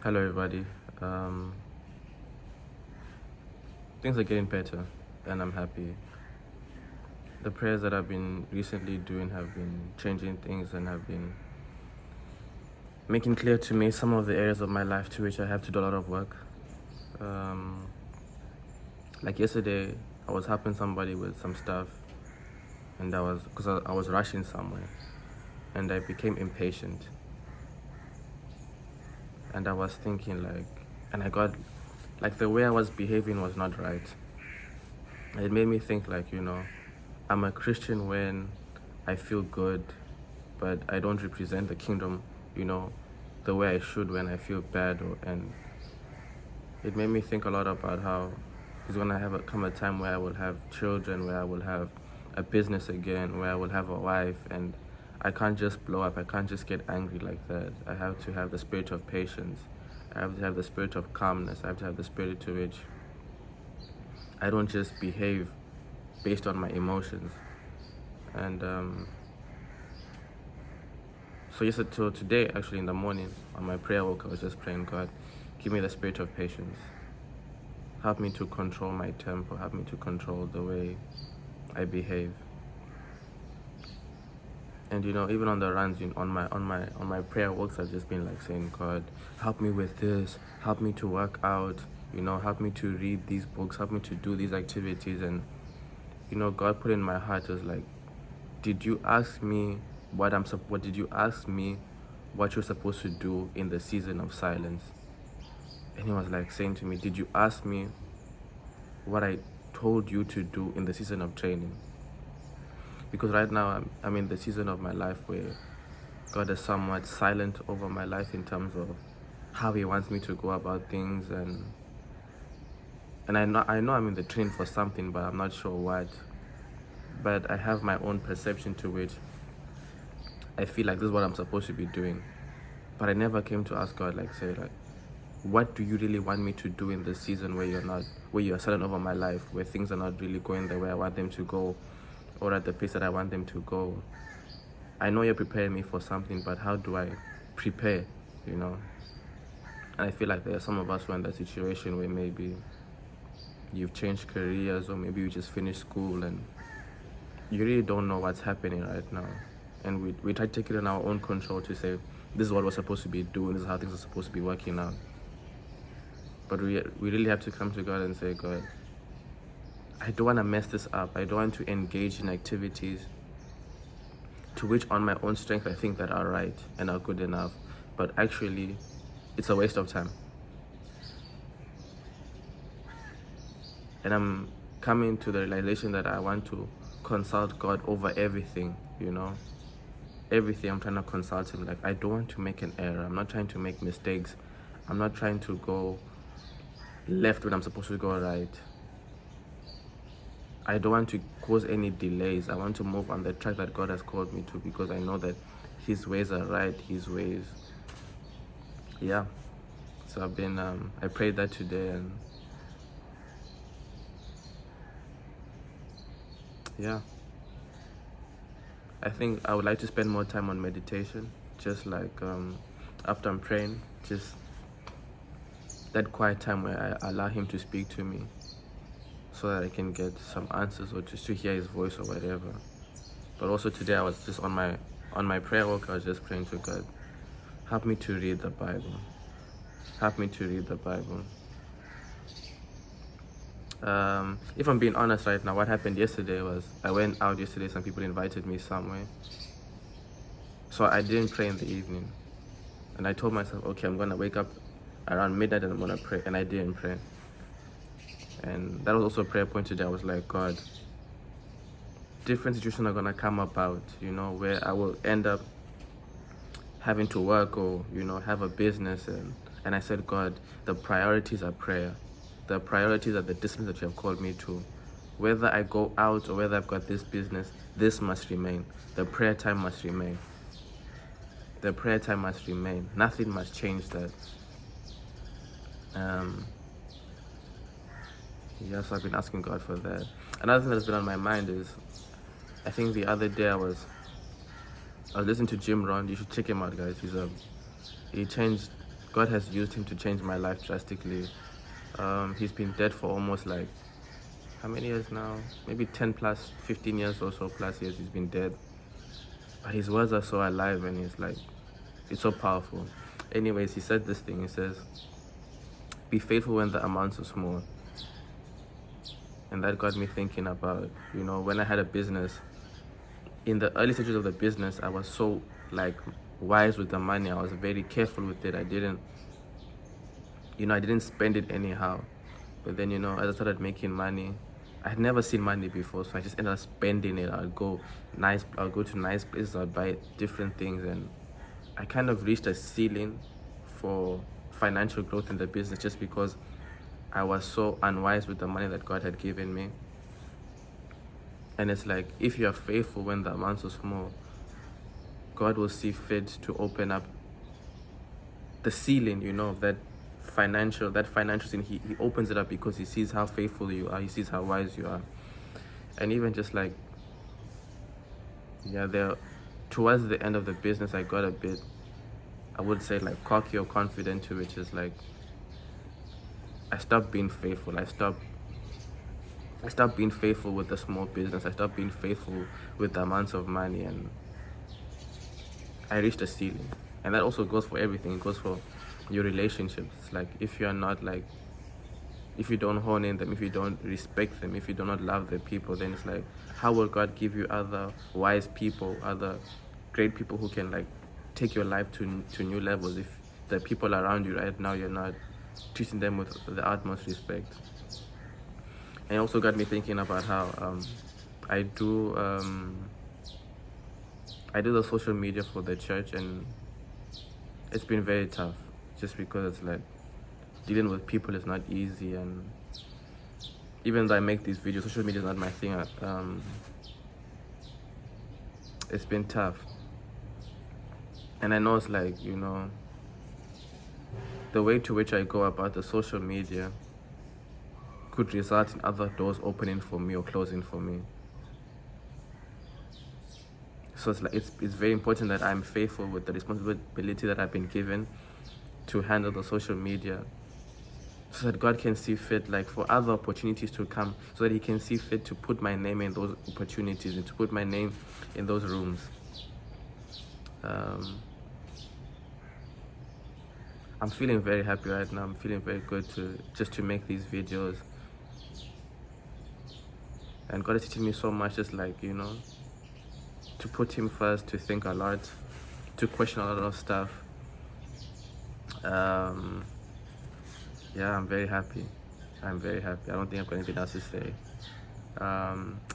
Hello, everybody. Um, things are getting better, and I'm happy. The prayers that I've been recently doing have been changing things and have been making clear to me some of the areas of my life to which I have to do a lot of work. Um, like yesterday, I was helping somebody with some stuff, and because I was rushing somewhere, and I became impatient. And I was thinking and I got, the way I was behaving was not right. It made me think I'm a Christian when I feel good, but I don't represent the kingdom, you know, the way I should when I feel bad. And it made me think a lot about how it's gonna come a time where I will have children, where I will have a business again, where I will have a wife, and I can't just blow up. I can't just get angry like that. I have to have the spirit of patience. I have to have the spirit of calmness. I have to have the spirit to which I don't just behave based on my emotions. And so today, actually, in the morning, on my prayer walk, I was just praying, God, give me the spirit of patience. Help me to control my temper. Help me to control the way I behave. And even on the runs, on my prayer walks, I've just been saying, God, help me with this. Help me to work out. Help me to read these books. Help me to do these activities. And God put in my heart was did you ask me what did you ask me what you're supposed to do in the season of silence? And he was saying to me, did you ask me what I told you to do in the season of training? Because right now I'm in the season of my life where God is somewhat silent over my life in terms of how he wants me to go about things, and I know I'm in the training for something, but I'm not sure what. But I have my own perception to which I feel like this is what I'm supposed to be doing. But I never came to ask God, what do you really want me to do in this season where you're silent over my life, where things are not really going the way I want them to go, or at the pace that I want them to go? I know you're preparing me for something, but how do I prepare, And I feel like there are some of us who are in that situation where maybe you've changed careers, or maybe you just finished school and you really don't know what's happening right now. And we try to take it in our own control to say, this is what we're supposed to be doing, this is how things are supposed to be working out. But we really have to come to God and say, God, I don't want to mess this up. I don't want to engage in activities to which on my own strength I think that are right and are good enough, but actually it's a waste of time. And I'm coming to the realization that I want to consult God over everything, Everything I'm trying to consult him. I don't want to make an error. I'm not trying to make mistakes. I'm not trying to go left when I'm supposed to go right. I don't want to cause any delays. I want to move on the track that God has called me to, because I know that his ways are right, his ways. Yeah. So I've been, I prayed that today, and yeah. I think I would like to spend more time on meditation, just after I'm praying, just that quiet time where I allow him to speak to me so that I can get some answers or just to hear his voice or whatever. But also today I was just on my prayer walk, I was just praying to God, help me to read the Bible. Help me to read the Bible. If I'm being honest right now, what happened yesterday was I went out yesterday, some people invited me somewhere. So I didn't pray in the evening. And I told myself, okay, I'm going to wake up around midnight and I'm going to pray. And I didn't pray. And that was also a prayer point today. I was like, God, different situations are going to come about, where I will end up having to work or, have a business. And I said, God, the priorities are prayer. The priorities are the disciplines that you have called me to. Whether I go out or whether I've got this business, this must remain. The prayer time must remain. The prayer time must remain. Nothing must change that. So I've been asking God for that. Another thing that's been on my mind is, I think the other day I was listening to Jim Rohn. You should check him out, guys. He changed God has used him to change my life drastically. He's been dead for almost like, how many years now? Maybe 10 plus, 15 years or so plus years he's been dead. But his words are so alive, and it's so powerful. Anyways, he said this thing. He says, be faithful when the amounts are small. And that got me thinking about, when I had a business, in the early stages of the business, I was so wise with the money. I was very careful with it. I didn't spend it anyhow. But then, as I started making money, I had never seen money before, so I just ended up spending it. I'll go to nice places, I'll buy different things, and I kind of reached a ceiling for financial growth in the business just because I was so unwise with the money that God had given me. And it's like, if you are faithful when the amounts are small, God will see fit to open up the ceiling, of that financial thing. He opens it up because he sees how faithful you are. He sees how wise you are. And even just towards the end of the business, I got a bit, I would say, cocky or confident too, which is I stopped being faithful. I stopped being faithful with the small business. I stopped being faithful with the amounts of money, and I reached a ceiling. And that also goes for everything. It goes for your relationships. It's if you're not if you don't hone in them, if you don't respect them, if you do not love the people, then it's how will God give you other wise people, other great people who can take your life to new levels if the people around you right now, you're not treating them with the utmost respect? And it also got me thinking about how I do the social media for the church, and it's been very tough just because it's dealing with people is not easy. And even though I make these videos, social media is not my thing. It's been tough, and I know it's the way to which I go about the social media could result in other doors opening for me or closing for me. So it's very important that I'm faithful with the responsibility that I've been given to handle the social media, so that God can see fit for other opportunities to come, so that he can see fit to put my name in those opportunities and to put my name in those rooms. I'm feeling very happy right now. I'm feeling very good to make these videos. And God is teaching me so much, just to put him first, to think a lot, to question a lot of stuff. Yeah, I'm very happy. I don't think I've got anything else to say.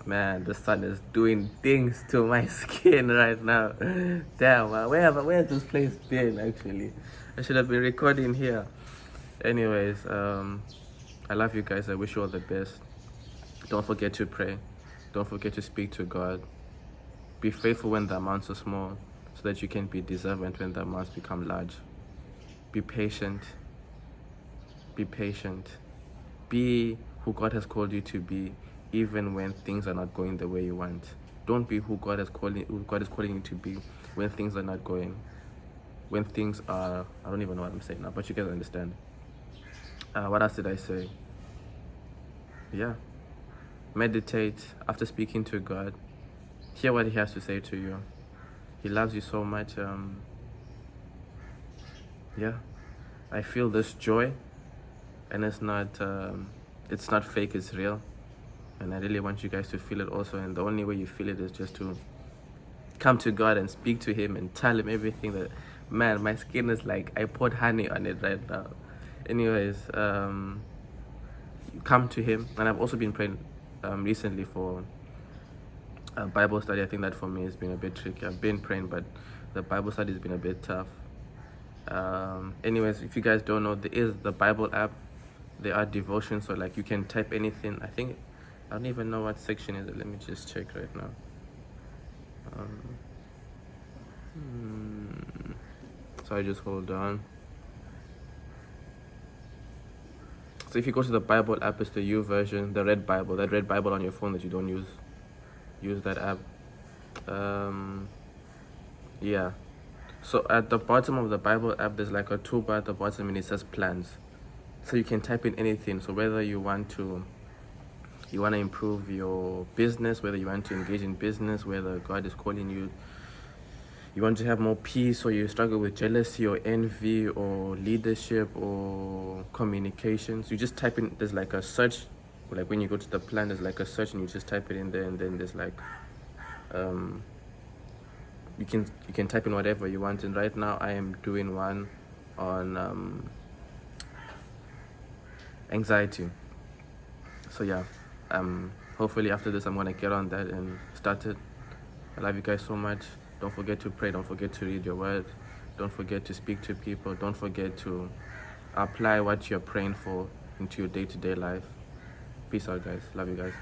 Man, the sun is doing things to my skin right now. Damn, man, where has this place been actually? I should have been recording here. Anyways, I love you guys. I wish you all the best. Don't forget to pray. Don't forget to speak to God. Be faithful when the amounts are small, so that you can be deserving when the amounts become large. Be patient. Be patient. Be who God has called you to be, even when things are not going the way you want. Don't be who God is calling you to be when things are not going. When things are, I don't even know what I'm saying now, but you guys understand. What else did I say? Yeah. Meditate after speaking to God. Hear what he has to say to you. He loves you so much. Yeah. I feel this joy, and it's not fake, it's real. And I really want you guys to feel it also. And the only way you feel it is just to come to God and speak to him and tell him everything. That, man, my skin is I poured honey on it right now. Anyways, come to him. And I've also been praying recently for a Bible study. I think that for me has been a bit tricky. I've been praying, but the Bible study has been a bit tough. Anyways, if you guys don't know, there is the Bible app. There are devotions, so you can type anything. I don't even know what section is it. Let me just check right now. Sorry, just hold on. So if you go to the Bible app, it's the U version, the red Bible, that red Bible on your phone that you don't use that app. Yeah. So at the bottom of the Bible app, there's like a toolbar at the bottom, and it says plans. So you can type in anything. So whether you want to improve your business, whether you want to engage in business, whether God is calling you, you want to have more peace, or you struggle with jealousy or envy or leadership or communications, you just type in, there's like a search, like when you go to the plan, there's like a search, and you just type it in there, and then there's like you can type in whatever you want. And right now I am doing one on anxiety. So yeah, hopefully after this I'm gonna get on that and start it. I love you guys so much. Don't forget to pray. Don't forget to read your word. Don't forget to speak to people. Don't forget to apply what you're praying for into your day-to-day life. Peace out, guys. Love you guys.